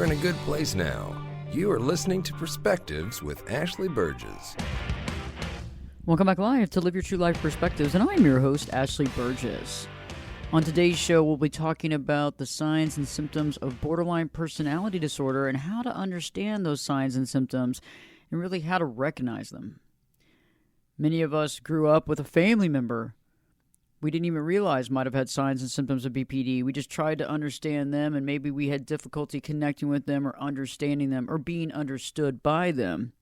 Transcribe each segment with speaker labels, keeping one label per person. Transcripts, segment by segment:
Speaker 1: you're in a good place now. You are listening to Perspectives with Ashley Burgess.
Speaker 2: Welcome back live to Live Your True Life Perspectives, and I'm your host, Ashley Burgess. On today's show, we'll be talking about the signs and symptoms of borderline personality disorder and how to understand those signs and symptoms and really how to recognize them. Many of us grew up with a family member we didn't even realize might have had signs and symptoms of BPD. We just tried to understand them, and maybe we had difficulty connecting with them or understanding them or being understood by them.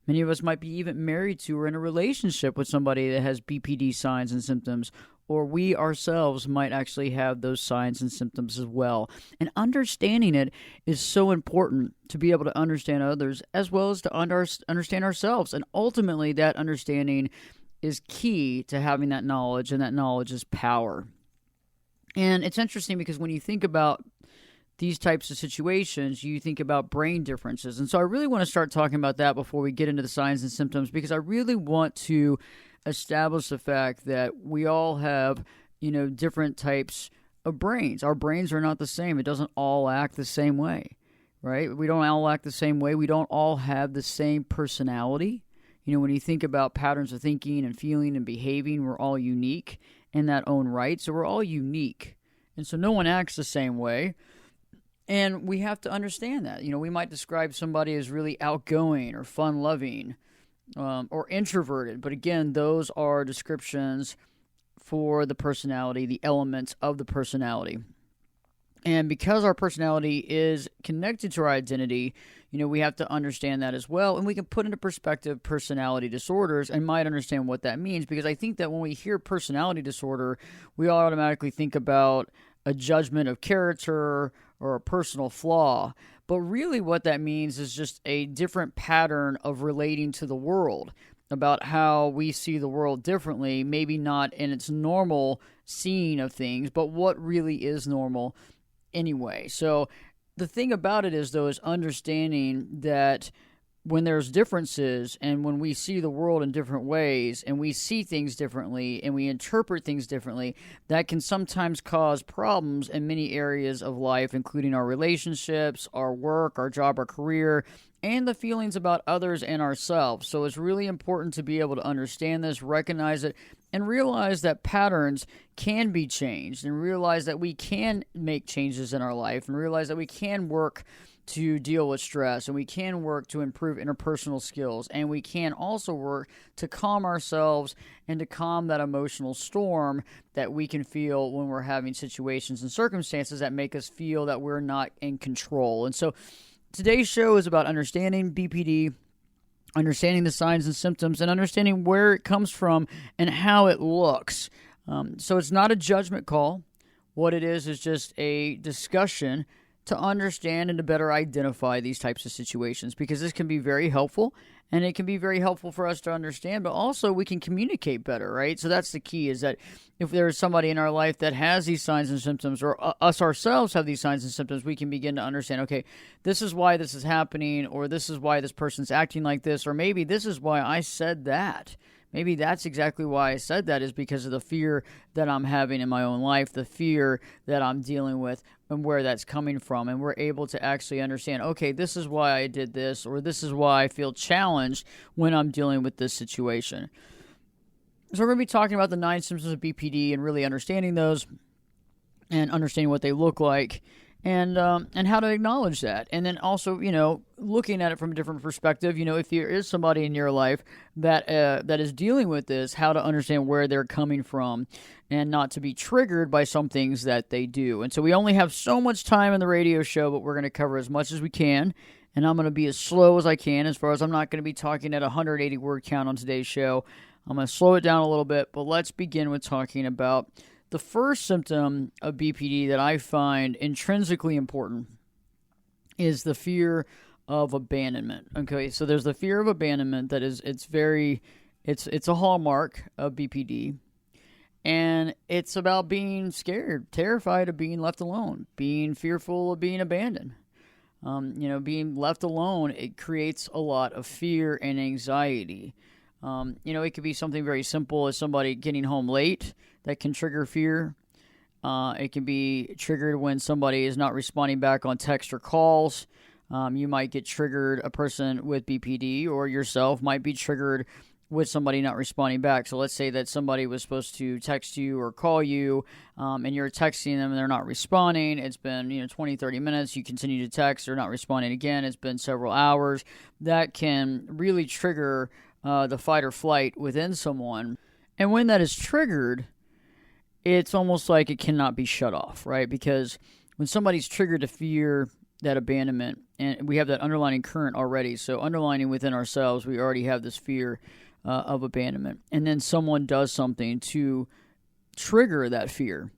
Speaker 2: Many of us might be even married to or in a relationship with somebody that has BPD signs and symptoms, or we ourselves might actually have those signs and symptoms as well. And understanding it is so important to be able to understand others as well as to understand ourselves. And ultimately, that understanding is key to having that knowledge, and that knowledge is power. And it's interesting because when you think about these types of situations, you think about brain differences. And so I really want to start talking about that before we get into the signs and symptoms, because I really want to establish the fact that we all have, different types of brains. Our brains are not the same. It doesn't all act the same way, right? We don't all act the same way. We don't all have the same personality. When you think about patterns of thinking and feeling and behaving, we're all unique in that own right. So we're all unique. And so no one acts the same way. And we have to understand that. We might describe somebody as really outgoing or fun-loving or introverted. But again, those are descriptions for the personality, the elements of the personality. And because our personality is connected to our identity, we have to understand that as well. And we can put into perspective personality disorders and might understand what that means. Because I think that when we hear personality disorder, we automatically think about a judgment of character or a personal flaw. But really what that means is just a different pattern of relating to the world, about how we see the world differently, maybe not in its normal seeing of things, but what really is normal anyway. So the thing about it is, though, is understanding that when there's differences and when we see the world in different ways and we see things differently and we interpret things differently, that can sometimes cause problems in many areas of life, including our relationships, our work, our job, our career, and the feelings about others and ourselves. So it's really important to be able to understand this, recognize it, and realize that patterns can be changed, and realize that we can make changes in our life, and realize that we can work to deal with stress, and we can work to improve interpersonal skills, and we can also work to calm ourselves and to calm that emotional storm that we can feel when we're having situations and circumstances that make us feel that we're not in control. And so today's show is about understanding BPD, understanding the signs and symptoms, and understanding where it comes from and how it looks. So it's not a judgment call. What it is just a discussion to understand and to better identify these types of situations, because this can be very helpful, and it can be very helpful for us to understand, but also we can communicate better, right? So that's the key, is that if there's somebody in our life that has these signs and symptoms, or us ourselves have these signs and symptoms, we can begin to understand, okay, this is why this is happening, or this is why this person's acting like this, or maybe this is why I said that. Maybe that's exactly why I said that, is because of the fear that I'm having in my own life, the fear that I'm dealing with, and where that's coming from. And we're able to actually understand, okay, this is why I did this, or this is why I feel challenged when I'm dealing with this situation. So we're going to be talking about the 9 symptoms of BPD and really understanding those and understanding what they look like, and how to acknowledge that. And then also, looking at it from a different perspective, if there is somebody in your life that is dealing with this, how to understand where they're coming from and not to be triggered by some things that they do. And so we only have so much time in the radio show, but we're going to cover as much as we can. And I'm going to be as slow as I can, as far as I'm not going to be talking at a 180 word count on today's show. I'm going to slow it down a little bit, but let's begin with talking about the first symptom of BPD that I find intrinsically important is the fear of abandonment. Okay, so there's the fear of abandonment that is, it's a hallmark of BPD, and it's about being scared, terrified of being left alone, being fearful of being abandoned. Being left alone, it creates a lot of fear and anxiety. It could be something very simple as somebody getting home late that can trigger fear. It can be triggered when somebody is not responding back on text or calls. You might get triggered, a person with BPD or yourself might be triggered with somebody not responding back. So let's say that somebody was supposed to text you or call you, and you're texting them and they're not responding. It's been 20, 30 minutes. You continue to text, they're not responding again. It's been several hours. That can really trigger the fight or flight within someone. And when that is triggered, it's almost like it cannot be shut off, right? Because when somebody's triggered to fear that abandonment, and we have that underlying current already, so underlining within ourselves, we already have this fear of abandonment, and then someone does something to trigger that fear,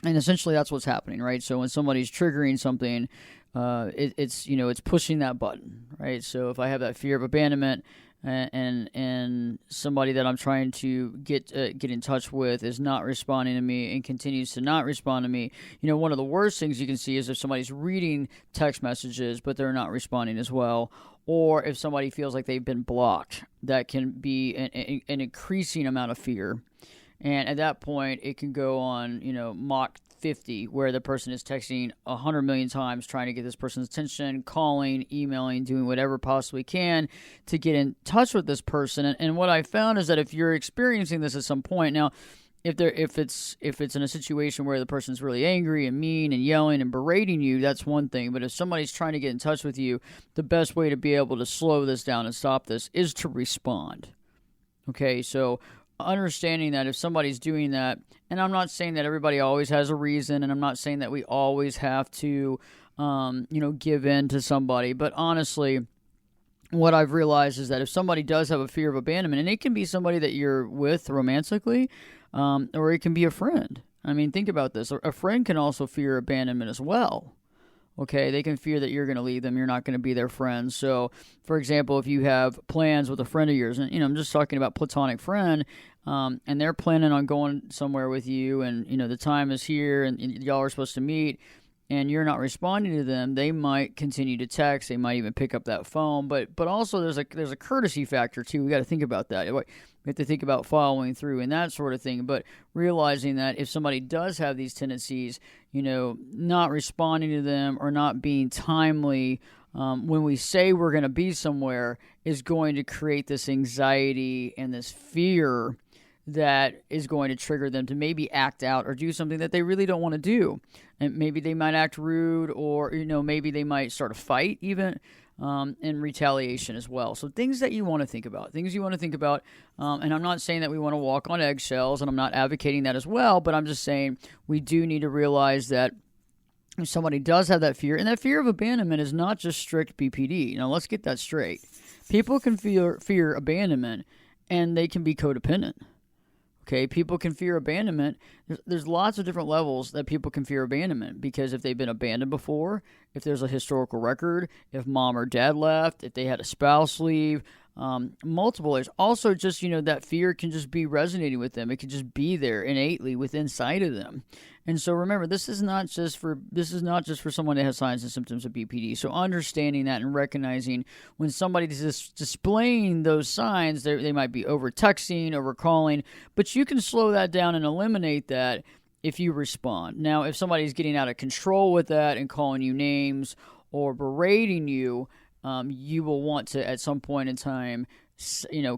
Speaker 2: and essentially that's what's happening, right? So when somebody's triggering something, it's pushing that button, right? So if I have that fear of abandonment, and somebody that I'm trying to get in touch with is not responding to me and continues to not respond to me, one of the worst things you can see is if somebody's reading text messages but they're not responding as well, or if somebody feels like they've been blocked. That can be an increasing amount of fear, and at that point it can go on Mach 50, where the person is texting 100 million times trying to get this person's attention, calling, emailing, doing whatever possibly can to get in touch with this person. And what I found is that if you're experiencing this at some point, now if it's in a situation where the person's really angry and mean and yelling and berating you, that's one thing. But if somebody's trying to get in touch with you, the best way to be able to slow this down and stop this is to respond. Okay, so understanding that if somebody's doing that, and I'm not saying that everybody always has a reason, and I'm not saying that we always have to, give in to somebody, but honestly, what I've realized is that if somebody does have a fear of abandonment, and it can be somebody that you're with romantically, or it can be a friend. I mean, think about this. A friend can also fear abandonment as well. Okay, they can fear that you're going to leave them, you're not going to be their friend. So, for example, if you have plans with a friend of yours, and I'm just talking about platonic friend, and they're planning on going somewhere with you, and the time is here, and y'all are supposed to meet, and you're not responding to them, they might continue to text. They might even pick up that phone. But also there's a courtesy factor too. We got to think about that. We have to think about following through and that sort of thing. But realizing that if somebody does have these tendencies, not responding to them or not being timely when we say we're going to be somewhere is going to create this anxiety and this fear that is going to trigger them to maybe act out or do something that they really don't want to do. And maybe they might act rude, or, maybe they might start a fight even in retaliation as well. So things that you want to think about, and I'm not saying that we want to walk on eggshells, and I'm not advocating that as well, but I'm just saying we do need to realize that if somebody does have that fear, and that fear of abandonment is not just strict BPD. Now, let's get that straight. People can fear abandonment, and they can be codependent. Okay, people can fear abandonment. There's lots of different levels that people can fear abandonment, because if they've been abandoned before, if there's a historical record, if mom or dad left, if they had a spouse leave, multiple. There's also just, that fear can just be resonating with them. It can just be there innately within inside of them. And so remember, this is not just for someone that has signs and symptoms of BPD. So understanding that and recognizing when somebody's displaying those signs, they might be over texting, over calling, but you can slow that down and eliminate that if you respond. Now, if somebody's getting out of control with that and calling you names or berating you, you will want to, at some point in time,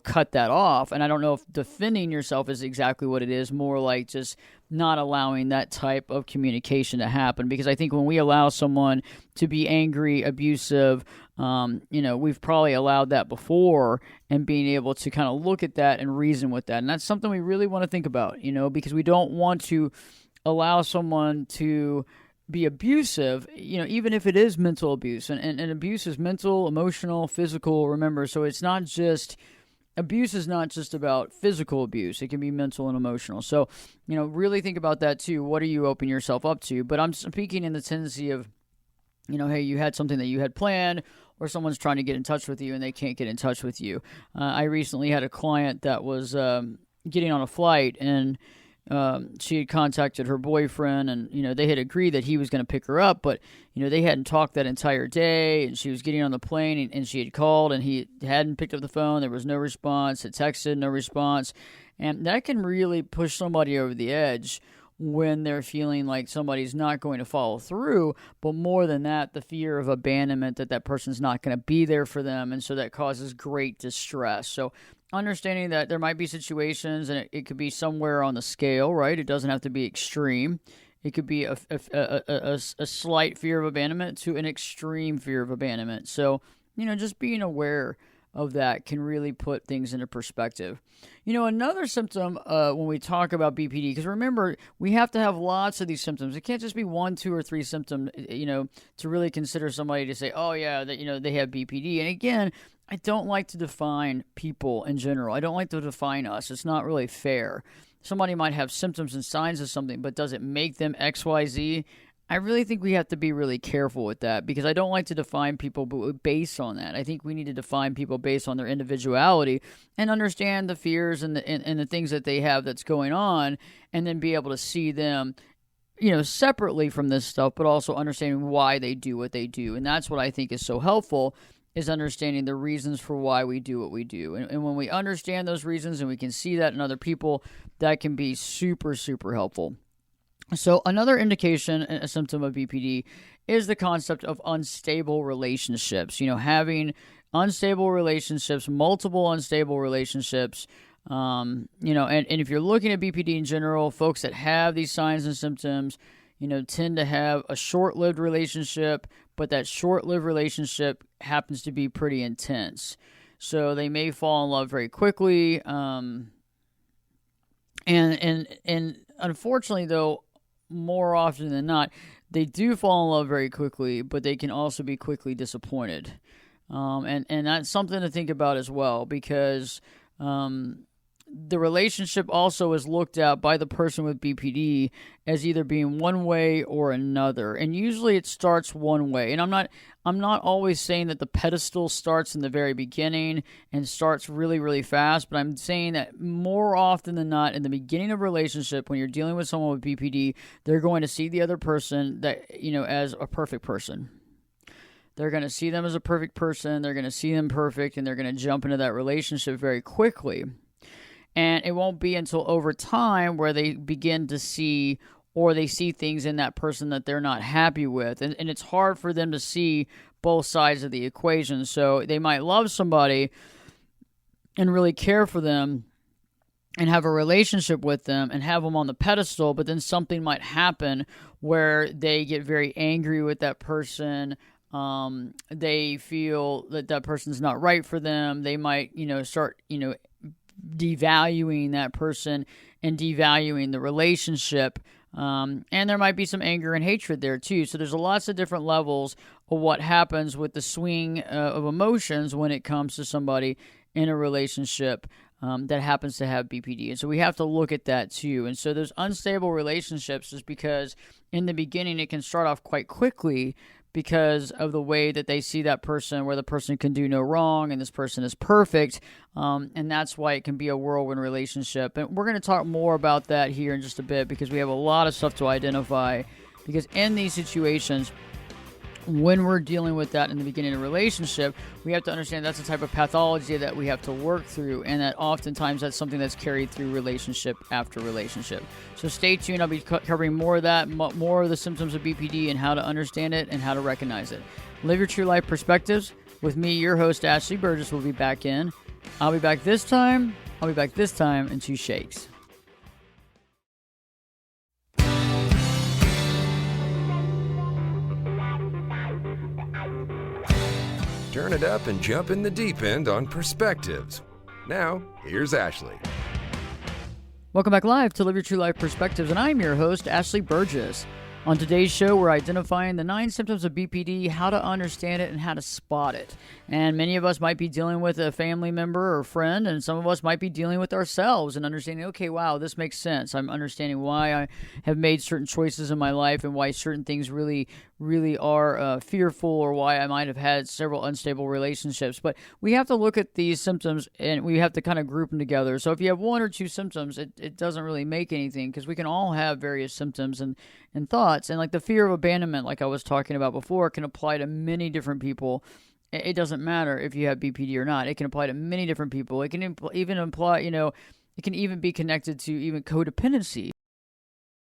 Speaker 2: cut that off. And I don't know if defending yourself is exactly what it is, more like just not allowing that type of communication to happen. Because I think when we allow someone to be angry, abusive, we've probably allowed that before, and being able to kind of look at that and reason with that. And that's something we really want to think about, because we don't want to allow someone to be abusive, even if it is mental abuse. And abuse is mental, emotional, physical, remember. So it's not just, abuse is not just about physical abuse. It can be mental and emotional. So, really think about that too. What are you opening yourself up to? But I'm speaking in the tendency of, hey, you had something that you had planned, or someone's trying to get in touch with you and they can't get in touch with you. I recently had a client that was getting on a flight, and she had contacted her boyfriend, and they had agreed that he was going to pick her up, but they hadn't talked that entire day, and she was getting on the plane, and she had called, and he hadn't picked up the phone. There was no response. Had texted, no response, and that can really push somebody over the edge when they're feeling like somebody's not going to follow through, but more than that, the fear of abandonment, that person's not going to be there for them, and so that causes great distress. So understanding that there might be situations, and it could be somewhere on the scale, right? It doesn't have to be extreme. It could be a slight fear of abandonment to an extreme fear of abandonment. So, just being aware of that can really put things into perspective. Another symptom when we talk about BPD, because remember, we have to have lots of these symptoms. It can't just be 1, 2, or 3 symptoms, to really consider somebody to say, oh yeah, that, they have BPD. And again, I don't like to define people in general. I don't like to define us. It's not really fair. Somebody might have symptoms and signs of something, but does it make them XYZ? I really think we have to be really careful with that, because I don't like to define people based on that. I think we need to define people based on their individuality and understand the fears and the things that they have that's going on, and then be able to see them, separately from this stuff, but also understanding why they do what they do. And that's what I think is so helpful, is understanding the reasons for why we do what we do. And when we understand those reasons and we can see that in other people, that can be super, super helpful. So another indication, a symptom of BPD, is the concept of unstable relationships. Having unstable relationships, multiple unstable relationships. And if you're looking at BPD in general, folks that have these signs and symptoms, tend to have a short-lived relationship, but that short-lived relationship happens to be pretty intense. So they may fall in love very quickly. And unfortunately, though, more often than not, they do fall in love very quickly, but they can also be quickly disappointed. And that's something to think about as well, because the relationship also is looked at by the person with BPD as either being one way or another. And usually it starts one way. And I'm not always saying that the pedestal starts in the very beginning and starts really, really fast, but I'm saying that more often than not, in the beginning of a relationship, when you're dealing with someone with BPD, they're going to see the other person as a perfect person. They're going to see them as a perfect person. They're going to see them perfect, and they're going to jump into that relationship very quickly. And it won't be until over time where they begin to see, or they see things in that person that they're not happy with. And it's hard for them to see both sides of the equation. So they might love somebody and really care for them and have a relationship with them and have them on the pedestal, but then something might happen where they get very angry with that person. They feel that person's not right for them. They might, start, devaluing that person and devaluing the relationship. And there might be some anger and hatred there too. So there's lots of different levels of what happens with the swing of emotions when it comes to somebody in a relationship that happens to have BPD. And so we have to look at that too. And so those unstable relationships is because in the beginning it can start off quite quickly, because of the way that they see that person, where the person can do no wrong and this person is perfect. And that's why it can be a whirlwind relationship. And we're going to talk more about that here in just a bit, because we have a lot of stuff to identify. Because in these situations, when we're dealing with that in the beginning of a relationship, we have to understand that's the type of pathology that we have to work through, and that oftentimes that's something that's carried through relationship after relationship. So stay tuned. I'll be covering more of that, more of the symptoms of BPD and how to understand it and how to recognize it. Live Your True Life Perspectives with me, your host, Ashley Burgess, will be back in. I'll be back this time in 2 shakes.
Speaker 1: Turn it up and jump in the deep end on Perspectives. Now, here's Ashley.
Speaker 2: Welcome back live to Live Your True Life Perspectives, and I'm your host, Ashley Burgess. On today's show, we're identifying the 9 symptoms of BPD, how to understand it, and how to spot it. And many of us might be dealing with a family member or friend, and some of us might be dealing with ourselves and understanding, okay, wow, this makes sense. I'm understanding why I have made certain choices in my life and why certain things really are fearful, or why I might have had several unstable relationships. But we have to look at these symptoms and we have to kind of group them together. So if you have 1 or 2 symptoms, it doesn't really make anything, because we can all have various symptoms and thoughts. And like the fear of abandonment, like I was talking about before, can apply to many different people. It doesn't matter if you have BPD or not. It can apply to many different people. It can even apply, it can even be connected to even codependency.